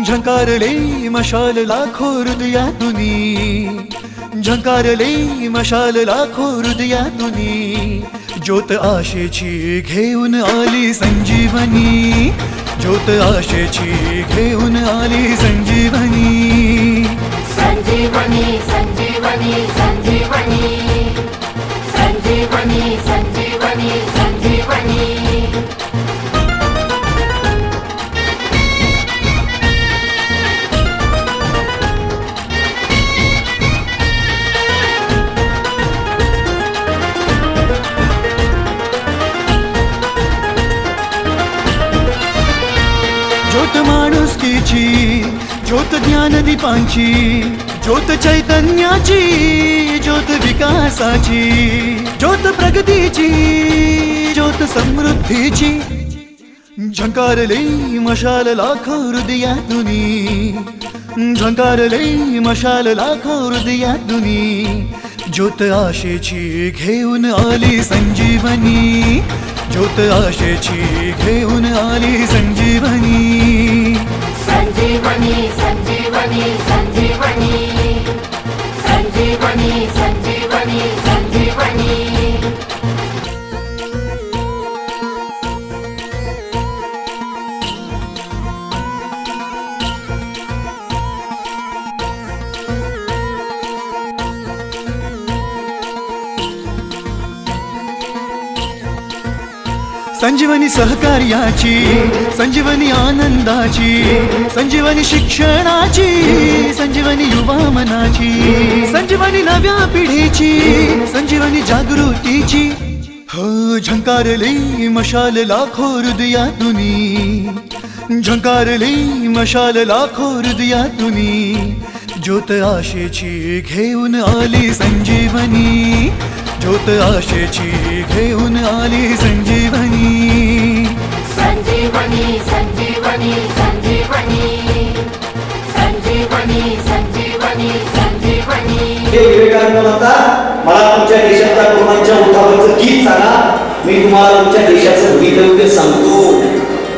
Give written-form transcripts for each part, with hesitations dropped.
झंकारले मशाल लाखो हृदयातुनी, झंकारले मशाल लाखो हृदयातुनी, ज्योत आशेची घेऊन आली संजीवनी, ज्योत आशेची घेऊन आली संजीवनी। संजीवनी संजीवनी संजीवनी संजीवनी संजीवनी संजीवनी। ज्योत माणुसकीची, ज्योत ज्ञानदीपांची, ज्योत चैतन्याची, ज्योत विकासाची, ज्योत प्रगतीची, ज्योत समृद्धीची, झंकारले मशाल लाखो हृदयातुनी, झंकारले मशाल लाखो हृदयातुनी, ज्योत आशेची घेऊन आली संजीवनी, ज्योत आशेची घेऊन आली संजीवनी। संजीवनी संजीवनी संजीवनी संजीवनी संजीवनी संजीवनी। संजीवनी सहकार्याची, संजीवनी आनंदाची, संजीवनी शिक्षणाची, संजीवनी युवा मनाची, संजीवनी नव्या पिढीची, संजीवनी जागृतीची। हो झंकारले मशाल लाखो हृदयातुनी, झंकारले मशाल लाखो हृदयातुनी, ज्योत आशेची घेऊन आली संजीवनी, ज्योत आशेची घेऊन आली संजीवनी। संजीवनी संजीवनी संजीवनी संजीवनी संजीवनी संजीवनी। विवेकानंद म्हणतात, मला तुमच्या देशाच्या तरुणांच्या उठावाचं गीत सांगा, मी तुम्हाला तुमच्या देशाचं भवितव्य सांगतो।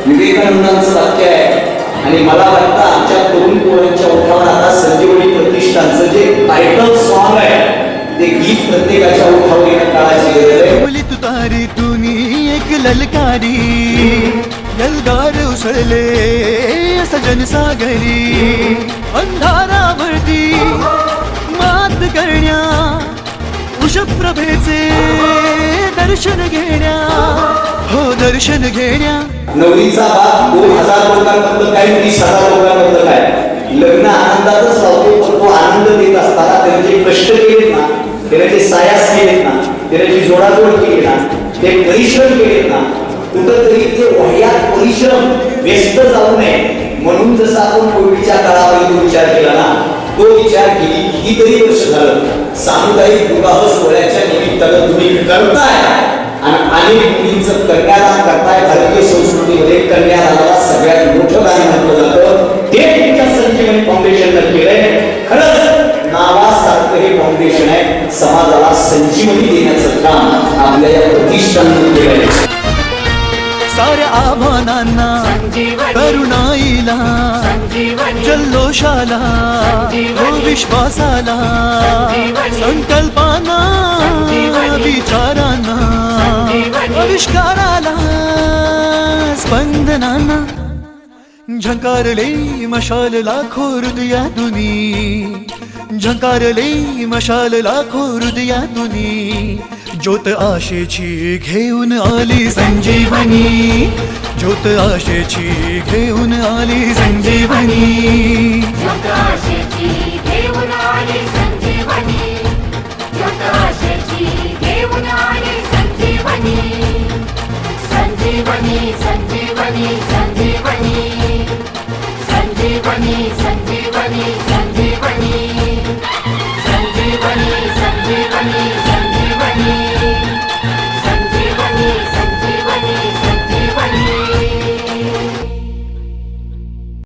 विवेकानंदांचं वाक्य आहे। आणि मला वाटतं आमच्या तरुण पोरांच्या उठावात आता संजीवनी प्रतिष्ठानचं जे टायटल सॉन्ग आहे ते गीत प्रत्येकाच्या उठावर येणं काळाची गरज आहे। बोली तुतारी तुनी एक ललकारी, यलगार उसळले सजन सागरी, अंधारावरती मात करण्या, उषप्रभेचे दर्शन घेण्या, हो दर्शन घेण्या। नवरीचा बाप 2000 लोकांमधलं काय 30,000 लोकांमधलं काय लग्न आनंदातच लावतो, पण तो आनंद देत असताना त्याने जे कष्ट केलेत ना, त्याने जे सायास केलेत ना, त्याने जी जोडाजोड केली ना, ते परिश्रम केलेत ना, कुठंतरी ते वह्यात परिश्रम व्यस्त जाऊ नये म्हणून जसं आपण कोविडच्या काळामध्ये तो विचार केला ना, तो विचार गेली कितीतरी वर्ष झालं सामुदायिक विवाह सोहळ्याच्या निमित्तानं तुम्ही करताय आणि अनेक मुलींचं कन्यादान करताय। भारतीय संस्कृतीमध्ये कन्यादानाला सगळ्यात मोठं दान म्हटलं जातं, ते तुमच्या संजीवनी फाउंडेशननं केलंय। खरंच नावासारखं हे फाउंडेशन आहे, समाजाला संजीवनी देण्याचं काम आपल्या या प्रतिष्ठानानं केलंय। साऱ्या आव्हानांना, करुणाईला, जल्लोषाला, हो विश्वासाला, संकल्पांना, विचारांना, आविष्काराला, स्पंदनांना, झंकारले मशाल लाखो हृदयातुनी, झंकारले मशाल लाखो हृदयातुनी, ज्योत आशेची घेऊन आली संजीवनी, ज्योत आशेची घेऊन आली संजीवनी। ज्योत आशेची घेऊन आली संजीवनी, ज्योत आशेची घेऊन आली संजीवनी। संजीवनी संजीवनी संजीवनी संजीवनी संजीवनी।